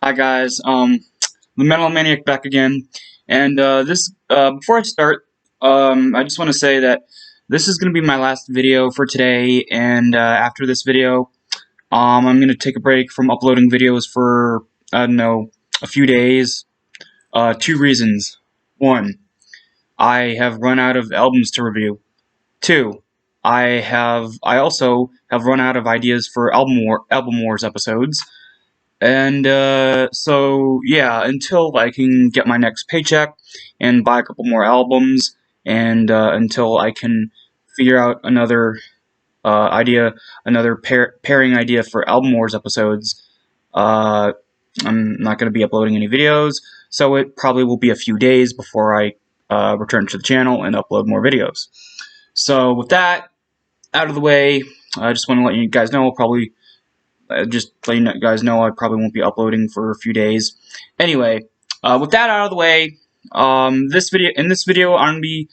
Hi guys, the Metal Maniac back again, and before I start, I just want to say that this is going to be my last video for today, and after this video, I'm going to take a break from uploading videos for, I don't know, a few days. Two reasons. One, I have run out of albums to review. Two, I also have run out of ideas for Album Wars episodes. And so yeah, until I can get my next paycheck and buy a couple more albums, and until I can figure out another pairing idea for Album Wars episodes, uh, I'm not going to be uploading any videos. So it probably will be a few days before I return to the channel and upload more videos. So with that out of the way, I just want to let you guys know I'll probably just letting you guys know I probably won't be uploading for a few days. Anyway, with that out of the way, in this video I'm gonna be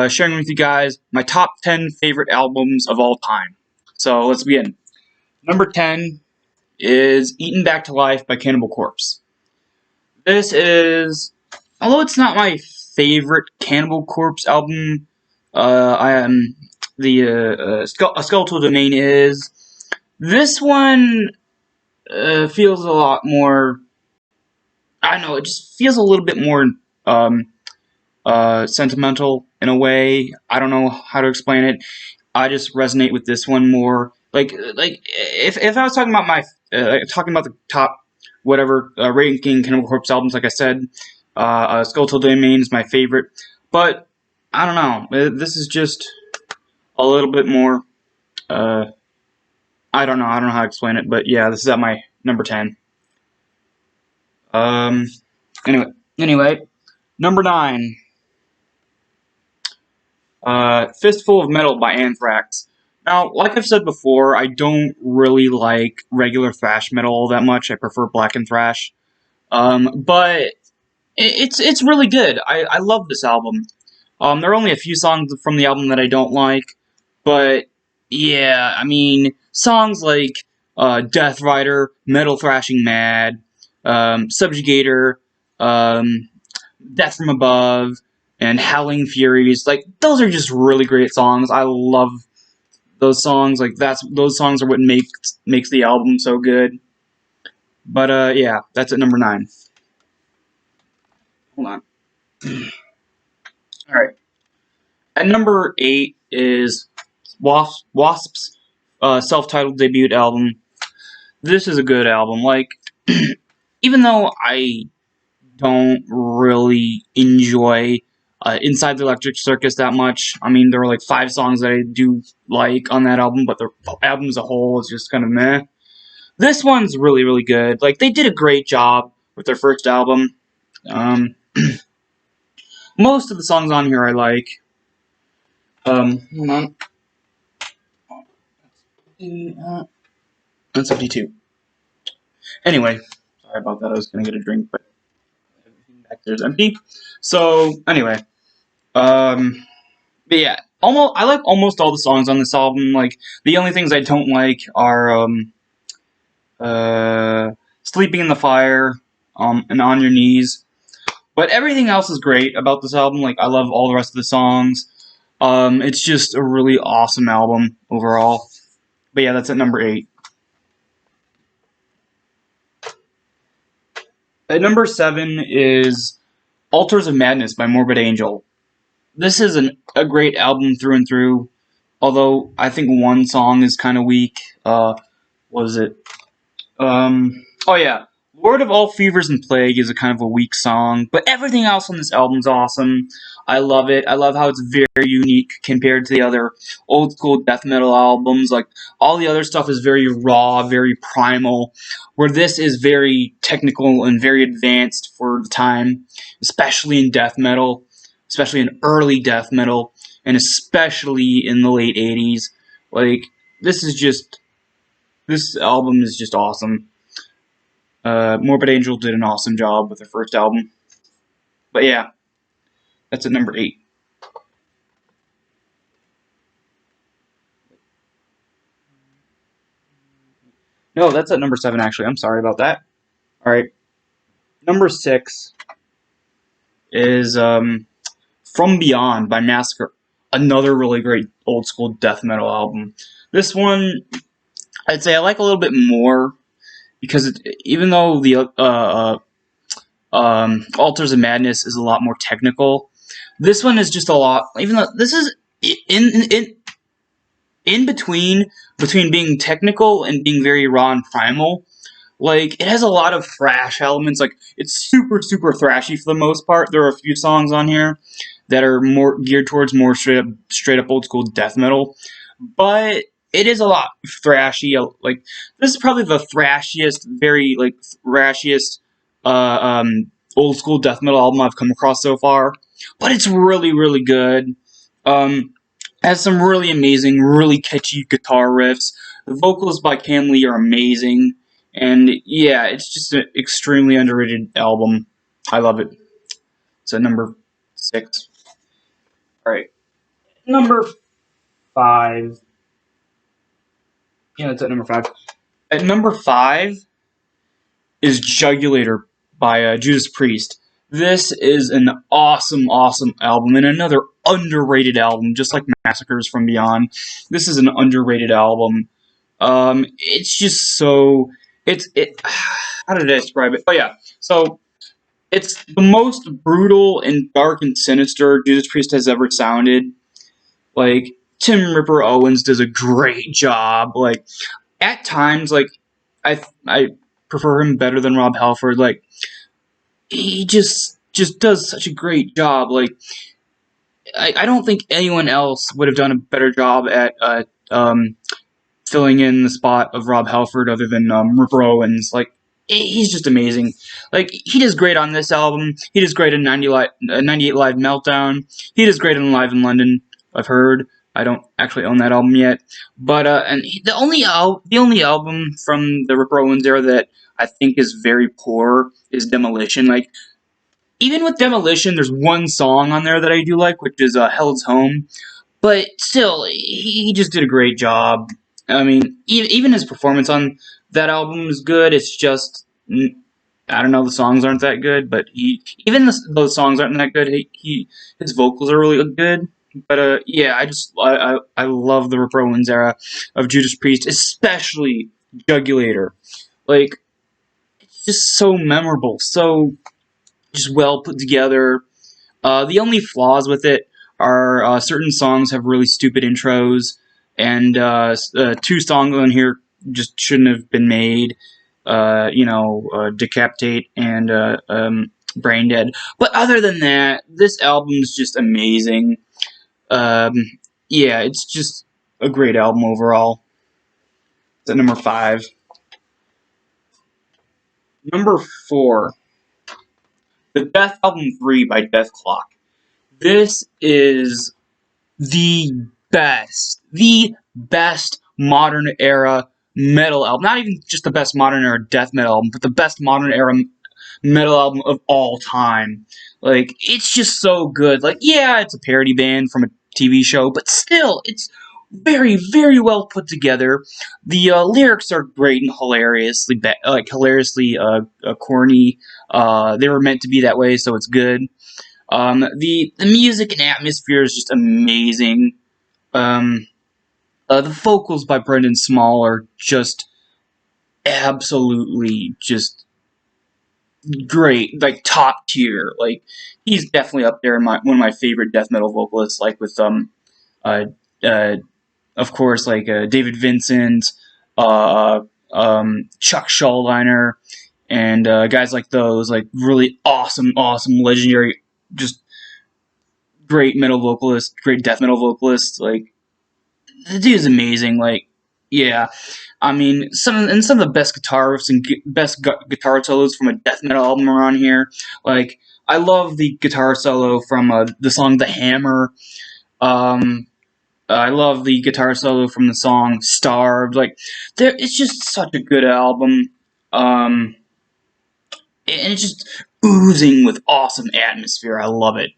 sharing with you guys my top 10 favorite albums of all time. So let's begin. Number 10 is Eaten Back to Life by Cannibal Corpse. This is, although it's not my favorite Cannibal Corpse album, I am A Skeletal Domain is. This one feels a lot more, I don't know, it just feels a little bit more sentimental in a way. I don't know how to explain it. I just resonate with this one more. Like if I was talking about the top whatever ranking Cannibal Corpse albums, like I said, Skeletal Domain is my favorite. But I don't know. This is just a little bit more. I don't know how to explain it, but yeah, this is at my number 10. Anyway, number 9. Fistful of Metal by Anthrax. Now, like I've said before, I don't really like regular thrash metal all that much. I prefer black and thrash. But it's really good. I love this album. There are only a few songs from the album that I don't like, but yeah, I mean, songs like Death Rider, Metal Thrashing Mad, Subjugator, Death from Above, and Howling Furies, like, those are just really great songs. I love those songs. Like, those songs are what makes the album so good. But yeah, that's at number 9. Hold on. Alright. At number 8 is Wasps' self-titled debut album. This is a good album. Like, even though I don't really enjoy Inside the Electric Circus that much. I mean, there are like 5 songs that I do like on that album, but the album as a whole is just kind of meh. This one's really, really good. Like, they did a great job with their first album. Most of the songs on here I like. Hold on. That's 52. Anyway, sorry about that. I was gonna get a drink, but everything back there's empty. So anyway, but yeah, I like almost all the songs on this album. Like, the only things I don't like are Sleeping in the Fire, and On Your Knees. But everything else is great about this album. Like, I love all the rest of the songs. It's just a really awesome album overall. But yeah, that's at number 8. At number 7 is Altars of Madness by Morbid Angel. This is a great album through and through, although I think one song is kind of weak. What was it? Oh yeah, Lord of All Fevers and Plague is a kind of a weak song, but everything else on this album is awesome. I love it. I love how it's very unique compared to the other old school death metal albums. Like, all the other stuff is very raw, very primal, where this is very technical and very advanced for the time, especially in death metal, especially in early death metal, and especially in the late 80s. Like, this album is just awesome. Morbid Angel did an awesome job with their first album. But yeah, that's at number 8. No, that's at number 7, actually. I'm sorry about that. Alright, number 6 is From Beyond by Massacre. Another really great old school death metal album. This one, I'd say I like a little bit more because even though the Altars of Madness is a lot more technical, this one is just a lot. Even though this is in between being technical and being very raw and primal. Like, it has a lot of thrash elements. Like, it's super, super thrashy for the most part. There are a few songs on here that are more geared towards more straight up old school death metal. But it is a lot thrashy. Like, this is probably the thrashiest, very, like, thrashiest, old school death metal album I've come across so far. But it's really, really good. Has some really amazing, really catchy guitar riffs. The vocals by Cam Lee are amazing. And yeah, it's just an extremely underrated album. I love it. It's at number 6. Alright. Number 5. Yeah, it's at number 5. At number 5 is Jugulator by Judas Priest. This is an awesome, awesome album, and another underrated album, just like Massacres From Beyond. This is an underrated album. It's just so... How did I describe it? Oh, yeah. So, it's the most brutal and dark and sinister Judas Priest has ever sounded. Like, Tim Ripper Owens does a great job. Like, at times, like, I prefer him better than Rob Halford. Like, he just does such a great job. Like, I don't think anyone else would have done a better job at filling in the spot of Rob Halford other than Ripper Owens. Like, he's just amazing. Like, he does great on this album. He does great in 98 Live Meltdown. He does great in Live in London, I've heard. I don't actually own that album yet. But, the only album from the Ripper Owens era that I think is very poor is Demolition. Like, even with Demolition, there's one song on there that I do like, which is Hell's Home. But still, he just did a great job. I mean, even his performance on that album is good. It's just, I don't know, the songs aren't that good. But those songs aren't that good. His vocals are really good. But yeah, I love the Ripper Owens era of Judas Priest, especially Jugulator. Like, it's just so memorable, so just well put together. The only flaws with it are certain songs have really stupid intros, and 2 songs on here just shouldn't have been made. Decapitate and Brain Dead. But other than that, this album is just amazing. Yeah, it's just a great album overall. It's at number 5. Number 4. The Death Album 3 by Death Clock. This is the best modern era metal album. Not even just the best modern era death metal album, but the best modern era metal album of all time. Like, it's just so good. Like, yeah, it's a parody band from a TV show, but still, it's very, very well put together. The lyrics are great and hilariously corny. They were meant to be that way, so it's good. The music and atmosphere is just amazing. The vocals by Brendan Small are just absolutely just great, like top tier. Like, he's definitely up there in one of my favorite death metal vocalists. Like with of course, like David Vincent, Chuck Schalliner, and guys like those. Like, really awesome, legendary, just great metal vocalist, great death metal vocalist. Like, the dude's amazing. Like, yeah, I mean, some of the best guitar riffs and best guitar solos from a death metal album are on here. Like, I love the guitar solo from the song "The Hammer." I love the guitar solo from the song "Starved." Like, it's just such a good album, and it's just oozing with awesome atmosphere. I love it.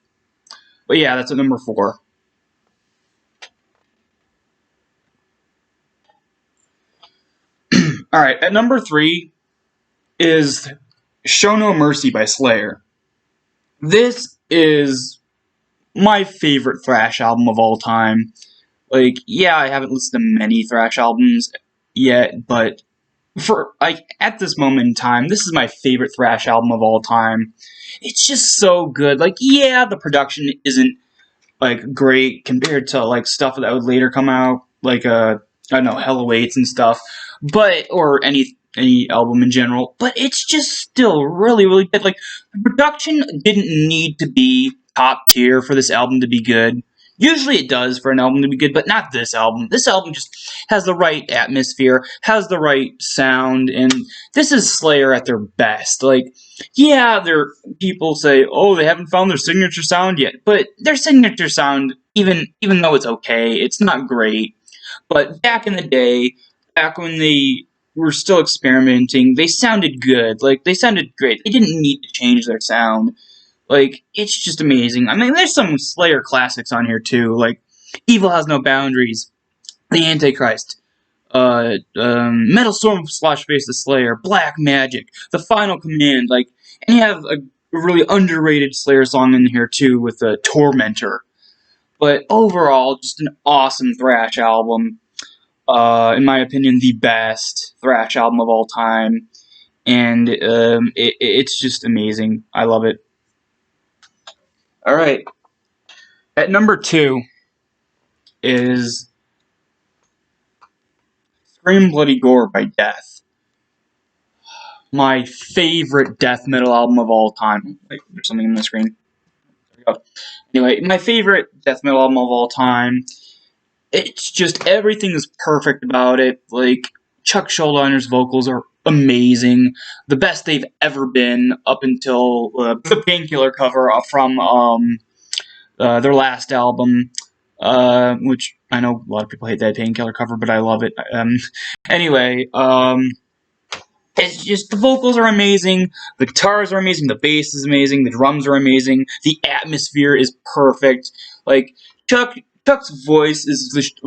But yeah, that's at number 4. All right, at number 3 is Show No Mercy by Slayer. This is my favorite thrash album of all time. Like, yeah, I haven't listened to many thrash albums yet, but for like at this moment in time, this is my favorite thrash album of all time. It's just so good. Like, yeah, the production isn't like great compared to like stuff that would later come out, like I don't know, Hell Awaits and stuff, but or any album in general. But it's just still really really good. Like the production didn't need to be top tier for this album to be good. Usually it does for an album to be good, but not this album. This album just has the right atmosphere, has the right sound, and this is Slayer at their best. Like, yeah, people say, oh, they haven't found their signature sound yet, but their signature sound, even though it's okay, it's not great. But back in the day, back when they were still experimenting, they sounded good. Like, they sounded great. They didn't need to change their sound. Like, it's just amazing. I mean, there's some Slayer classics on here, too. Like, Evil Has No Boundaries, The Antichrist, Metal Storm Slash Face the Slayer, Black Magic, The Final Command, like, and you have a really underrated Slayer song in here too with the Tormentor. But overall, just an awesome thrash album. In my opinion, the best thrash album of all time, and it's just amazing. I love it. All right, at number 2 is Scream Bloody Gore by Death. My favorite death metal album of all time. Wait, there's something on the screen. There we go. Anyway, my favorite death metal album of all time. It's just everything is perfect about it. Like Chuck Schuldiner's vocals are amazing, the best they've ever been up until the Painkiller cover from their last album, which I know a lot of people hate that Painkiller cover, but I love it. Anyway, it's just the vocals are amazing, the guitars are amazing, the bass is amazing, the drums are amazing, the atmosphere is perfect. Like Chuck's voice is just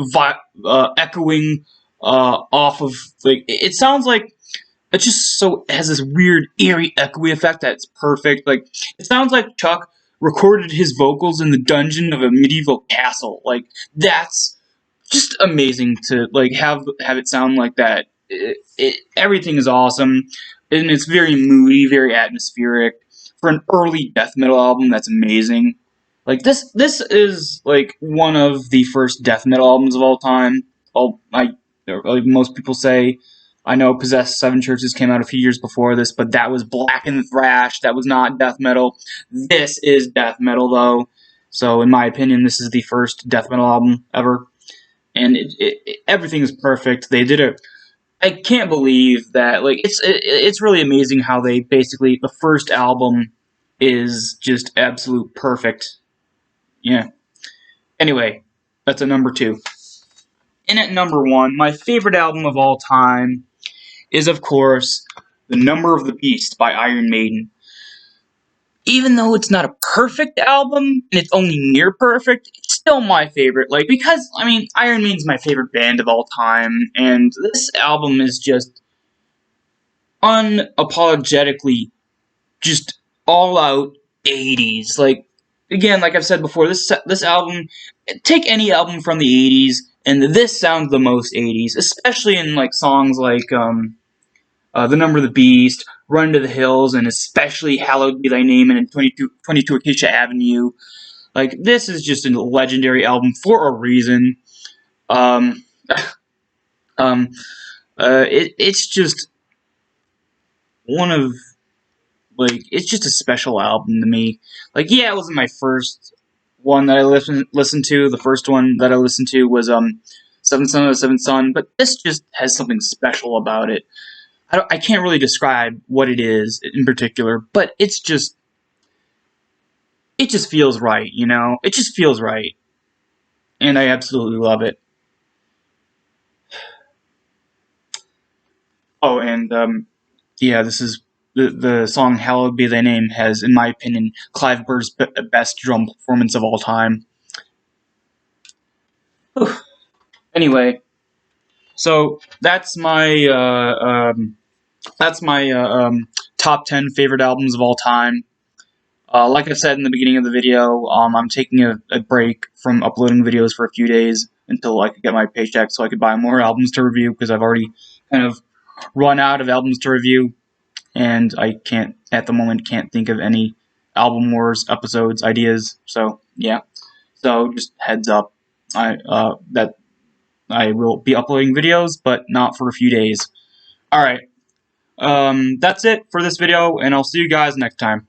echoing off of like it sounds like it just so it has this weird eerie echoey effect that's perfect. Like it sounds like Chuck recorded his vocals in the dungeon of a medieval castle. Like that's just amazing to like have it sound like that. Everything is awesome, and it's very moody, very atmospheric for an early death metal album. That's amazing. Like this is like one of the first death metal albums of all time. Like most people say. I know Possessed Seven Churches came out a few years before this, but that was black and thrash. That was not death metal. This is death metal, though. So, in my opinion, this is the first death metal album ever, and everything is perfect. They did it. I can't believe that. Like, it's really amazing how they basically the first album is just absolute perfect. Yeah. Anyway, that's a number 2. And at number 1, my favorite album of all time is, of course, The Number of the Beast by Iron Maiden. Even though it's not a perfect album, and it's only near perfect, it's still my favorite. Like, because, I mean, Iron Maiden's my favorite band of all time, and this album is just unapologetically just all-out 80s. Like, again, like I've said before, this album, take any album from the 80s, and this sounds the most 80s, especially in, like, songs like, The Number of the Beast, Run to the Hills, and especially Hallowed Be Thy Name and 22 Acacia Avenue. Like, this is just a legendary album for a reason. It's just one of, like, it's just a special album to me. Like, yeah, it wasn't my first one that I listened to. The first one that I listened to was, Seventh Son of the Seventh Son, but this just has something special about it. I can't really describe what it is in particular, but it just feels right, you know? It just feels right. And I absolutely love it. Oh, and, yeah, this is, the song Hallowed Be Thy Name has, in my opinion, Clive Burr's best drum performance of all time. Anyway, so that's my, that's my top 10 favorite albums of all time. Like I said in the beginning of the video, I'm taking a break from uploading videos for a few days until I could get my paycheck so I could buy more albums to review, because I've already kind of run out of albums to review, and I can't, at the moment, can't think of any Album Wars episodes ideas. So yeah, so just heads up, that I will be uploading videos, but not for a few days. All right, that's it for this video, and I'll see you guys next time.